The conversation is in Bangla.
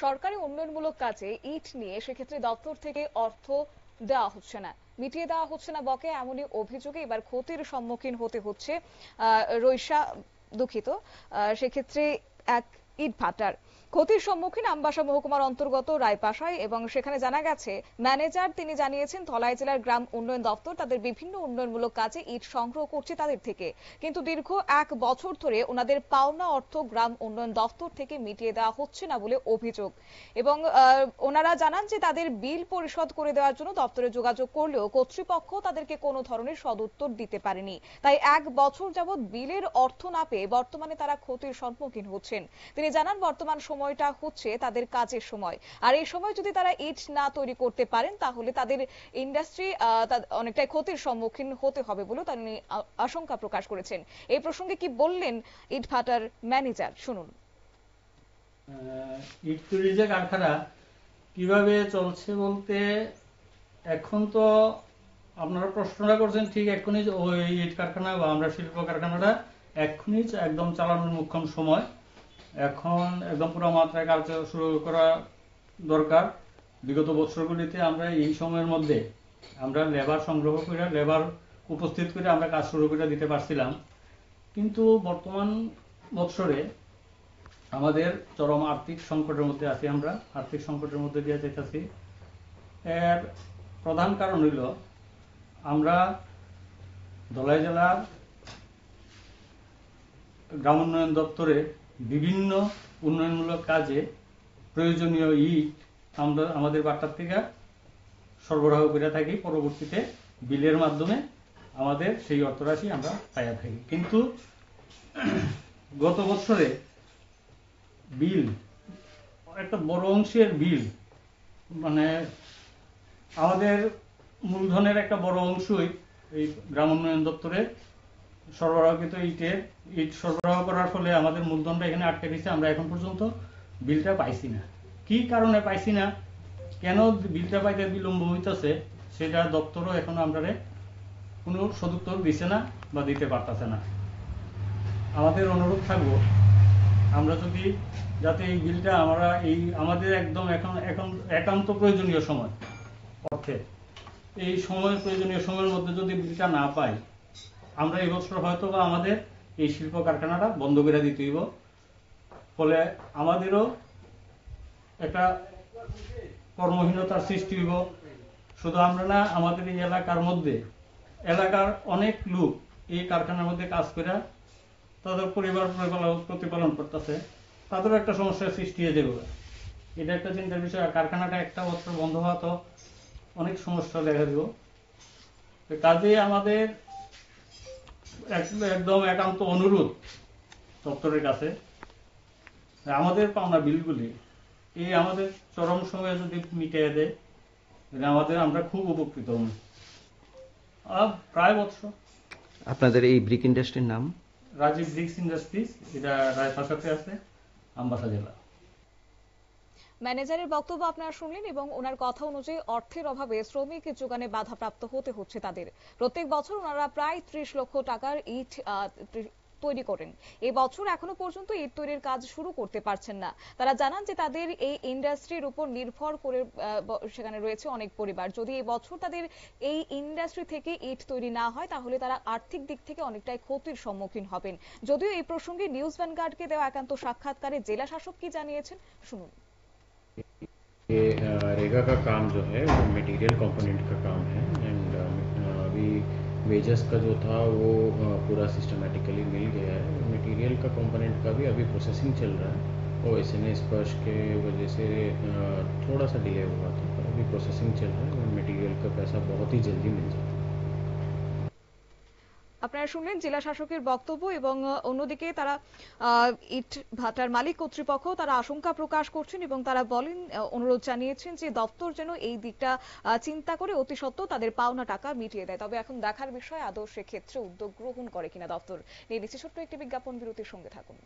সরকারি উন্নয়নমূলক কাজে ইট নিয়ে সেক্ষেত্রে দপ্তর থেকে অর্থ দেওয়া হচ্ছে না, মিটিয়ে দেওয়া হচ্ছে না বকে এমনই অভিযোগে এবার ক্ষতির সম্মুখীন হতে হচ্ছে রইসা দুঃখিত সেক্ষেত্রে এক ইট ভাটার। ক্ষতির সম্মুখীন আমবাসা মহকুমার অন্তর্গত রায়পাশায় এবং সেখানে জানা গেছে ম্যানেজার তিনি জানিয়েছেন ধলাই জেলার গ্রাম উন্নয়ন দপ্তর তাদের বিভিন্ন উন্নয়নমূলক কাজে ইট সংগ্রহ করছে তাদের থেকে, কিন্তু দীর্ঘ 1 বছর ধরে ওনাদের পাওনা অর্থ গ্রাম উন্নয়ন দপ্তর থেকে মিটিয়ে দেওয়া হচ্ছে না বলে অভিযোগ। এবং ওনারা জানান যে তাদের বিল পরিশোধ করে দেওয়ার জন্য দপ্তরে যোগাযোগ করলেও কর্তৃপক্ষ তাদেরকে কোনো ধরনের সদুত্তর দিতে পারেনি। তাই 1 বছর যাবৎ বিলের অর্থ না পেয়ে বর্তমানে তারা ক্ষতির সম্মুখীন হচ্ছেন। তিনি জানান বর্তমান সময়টা হচ্ছে তাদের কাজের সময়, আর এই সময় যদি তারা ইট না তৈরি করতে পারেন তাহলে তাদের ইন্ডাস্ট্রি অনেকটাই ক্ষতির সম্মুখীন হতে হবে বলে তিনি আশঙ্কা প্রকাশ করেছেন। এই প্রসঙ্গে কি বললেন ইট ভাটার ম্যানেজার, শুনুন। ইট তৈরির যে কারখানা কিভাবে চলছে বলতে, এখন তো আপনারা প্রশ্নটা করছেন ঠিক এক্ষুনি ওই ইট কারখানা বা আমরা শিল্প কারখানাটা এক্ষুনি একদম চালানোর মুখ্যম সময়, এখন একদম পুরো মাত্রায় কাজ শুরু করা দরকার। বিগত বছরগুলিতে আমরা এই সময়ের মধ্যে আমরা লেবার সংগ্রহ করে লেবার উপস্থিত করে আমরা কাজ শুরু করে দিতে পারছিলাম, কিন্তু বর্তমান বছরে আমাদের চরম আর্থিক সংকটের মধ্যে আছি, আমরা আর্থিক সংকটের মধ্যে দিয়ে যেতেছি। এর প্রধান কারণ হইল আমরা ধলাই জেলার গ্রাম উন্নয়ন দপ্তরে বিভিন্ন উন্নয়নমূলক কাজে প্রয়োজনীয় ইট আমরা আমাদের বাট্টার থেকে সরবরাহ করে থাকি, পরবর্তীতে বিলের মাধ্যমে আমাদের সেই অর্থরাশি আমরা পাইয়া থাকি। কিন্তু গত বছরে বিল একটা বড় অংশের বিল মানে আমাদের মূলধনের একটা বড় অংশই এই গ্রাম উন্নয়ন দপ্তরে সরবরাহকৃত ইট সরবরাহ করার ফলে আমাদের মূলধনটা এখানে আটকে দিচ্ছে। আমরা এখন পর্যন্ত বিলটা পাইছি না। কি কারণে পাইছি না, কেন বিলটা পাইতে বিলম্ব হইতেছে, সেটা দপ্তরও এখন আমরা কোনো সদুত্তর দিচ্ছে না বা দিতে পারতেছে না। আমাদের অনুরোধ থাকবো আমরা যদি যাতে এই বিলটা আমরা আমাদের একদম এখন একান্ত প্রয়োজনীয় সময় অর্থে এই সময়ের প্রয়োজনীয় সময়ের মধ্যে যদি বিলটা না পাই, আমরা এই বছর হয়তো বা আমাদের এই শিল্প কারখানাটা বন্ধ করে দিতে হইব। ফলে আমাদেরও একটা কর্মহীনতার সৃষ্টি হইব। শুধু আমরা না, আমাদের এই এলাকার মধ্যে এলাকার অনেক লোক এই কারখানার মধ্যে কাজ করে তাদের পরিবার প্রতিপালন করতেছে, তাদেরও একটা সমস্যার সৃষ্টি হয়ে যাবে। এটা একটা চিন্তার বিষয়। কারখানাটা একটা বছর বন্ধ হওয়া তো অনেক সমস্যা দেখা দিব। কাজে আমাদের একদম একান্ত অনুরোধ দপ্তরের কাছে আমাদের পাওনা বিলগুলি এই আমাদের চরম সময়ে যদি মিটিয়ে দেয় আমরা খুব উপকৃত হব। প্রায় বছর। আপনাদের এই ব্রিক ইন্ডাস্ট্রির নাম? রাজীব ব্রিক্স ইন্ডাস্ট্রিজ, এটা রায়পাশাতে আছে, আমবাসা জেলা। ম্যানেজারের বক্তব্য আপনারা শুনলেন এবং ওনার কথা অনুযায়ী অর্থের অভাবে শ্রমিক যোগানে বাধাপ্রাপ্ত হতে হচ্ছে তাদের। প্রত্যেক বছর ওনারা প্রায় 30 লক্ষ টাকার ইট তৈরি করেন। এই বছর এখনো পর্যন্ত ইট তৈরির কাজ শুরু করতে পারছেন না। তারা জানান যে তাদের এই ইন্ডাস্ট্রির উপর নির্ভর করে সেখানে রয়েছে অনেক পরিবার। যদি এই বছর তাদের এই ইন্ডাস্ট্রি থেকে ইট তৈরি না হয় তাহলে তারা আর্থিক দিক থেকে অনেকটাই ক্ষতির সম্মুখীন হবেন। যদিও এই প্রসঙ্গে নিউজ ভ্যানগার্ডকে দেওয়া একান্ত সাক্ষাৎকারে জেলা শাসক কি জানিয়েছেন শুনুন। ये रेगा का काम जो है वो मटेरियल कंपोनेंट का काम है एंड अभी वेजेस का जो था वो पूरा सिस्टमेटिकली मिल गया है। मटेरियल का कंपोनेंट का भी अभी प्रोसेसिंग चल रहा है। वो एसएनए स्पर्श के वजह से थोड़ा सा डिले हुआ था, पर अभी प्रोसेसिंग चल रहा है और मटेरियल का पैसा बहुत ही जल्दी मिल जाएगा। আপনারা শুনলেন জেলা শাসকের বক্তব্য এবং অন্যদিকে তারা ইট ভাটার মালিক কর্তৃপক্ষ তারা আশঙ্কা প্রকাশ করছেন এবং তারা বলেন অনুরোধ জানিয়েছেন যে দপ্তর যেন এই দিকটা চিন্তা করে অতি সত্ত্বর তাদের পাওনা টাকা মিটিয়ে দেয়। তবে এখন দেখার বিষয় আদৌ সেক্ষেত্রে উদ্যোগ গ্রহণ করে কিনা দপ্তর। নিয়ে নিচ্ছে ছোট্ট একটি বিজ্ঞাপন বিরতির সঙ্গে থাকুন।